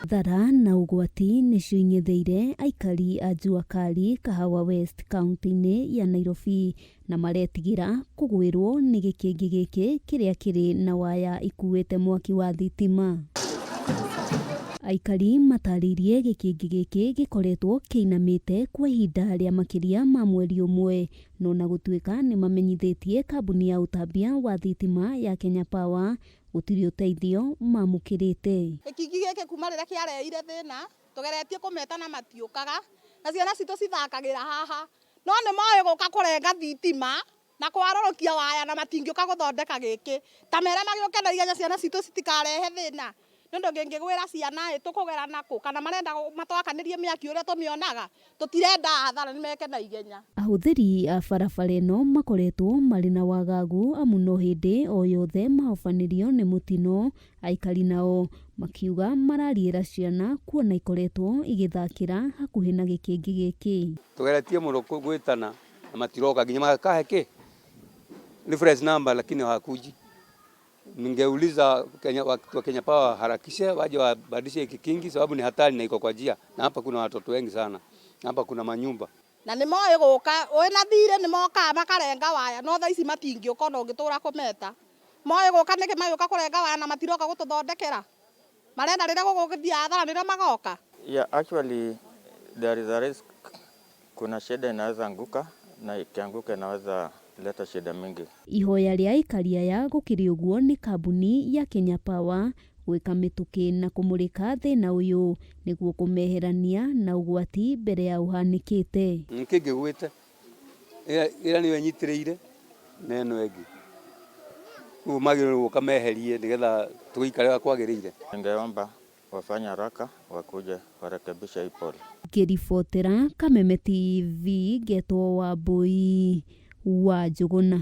Thara na ugwati nĩcio ing'etheire aikari a Juakali Kahawa West kaunti-inĩ ya Nairobi na maretigĩra kũgwĩrwo nĩ gĩkĩngĩ gĩkĩ kĩrĩa kĩrĩ na waya ikuĩte mwaki wa thitima. Aikari matarĩirie gĩkĩngĩ gĩkĩ gĩkoretwo kĩinamĩte kwa ihinda rĩa makĩria ma mweri ũmwe, no na gũtuĩka nĩ mamenyithĩtie kambuni ya ũtambia wa thitima ya Kenya Power gũtirĩ ũteithio mamũkĩrĩte. Gĩkĩngĩ gĩkĩ kuma rĩrĩa kĩareheire thĩna tũgeretie kũmeta na matiũkaga, na ciana citũ cithakagĩra haha, no nĩ moĩ gũka kũrenga thitima na kwarũrũkia waya na matingĩũka gũthondeka gĩkĩ. Ta mere magĩũke na ihenya ciana citũ citikarehe thĩna. Nĩũndũ ngĩngĩgwĩra ciana tũkũgera nakũ, kana marenda matwakanĩrie mĩaki ũrĩa tũmĩonaga, tũtirenda hathara, nĩ meke na ihenya. Ahũthĩri a barabara ĩno makoretwo marĩ na wagagu amu no hĩndĩ o yothe mahobanĩrio nĩ mũtino, aikari nao makiuga marariĩra ciana kuona ikoretwo igĩthakĩra hakuhĩ na gĩkĩngĩ gĩkĩ. Tugeretie mũno gwĩtana na matiroka nginya makahe kĩ reference number lakini hawakuji. Ningeuliza Kenya Power harakishe waje wabadilishe kikingi sababu ni hatari na iko kwa njia, na hapa kuna watoto wengi sana, na hapa kuna manyumba. Na nĩ moĩ gũka wĩna thirĩ nĩ mokaga makarenga waya, no thaa ici matingĩũka na ũngĩtũra kũmeta. Moĩ gũka nĩkĩ magĩũka kũrenga waya na matiroka gũtũthondekera. Marenda rĩrĩa gũgũgĩthiĩ hathara nĩrĩo magoka. Yeah, actually there is a risk. Kuna shida inaweza anguka na ikianguka inaweza leta shida mingi. Ihoya rĩa aikari aya gũkĩrĩ ũguo nĩ kambuni ya Kenya Power gwĩka mĩtũkĩ na kũmũrĩka thĩna ũyũ nĩguo kũmeherania na ũgwati mbere ya ũhanĩkĩte. Kĩngĩgwĩte ĩrĩa nĩyo ĩnyitĩrĩire na ĩno ĩngĩ. Rĩu magĩrĩirwo gũka meherie nĩgetha tũgĩikare kwagĩrĩire. Ningeomba wafanye haraka wakuje warekebisha hii pole. Ngĩribotera Kameme TV Getwo Wambui wa Njũgũna.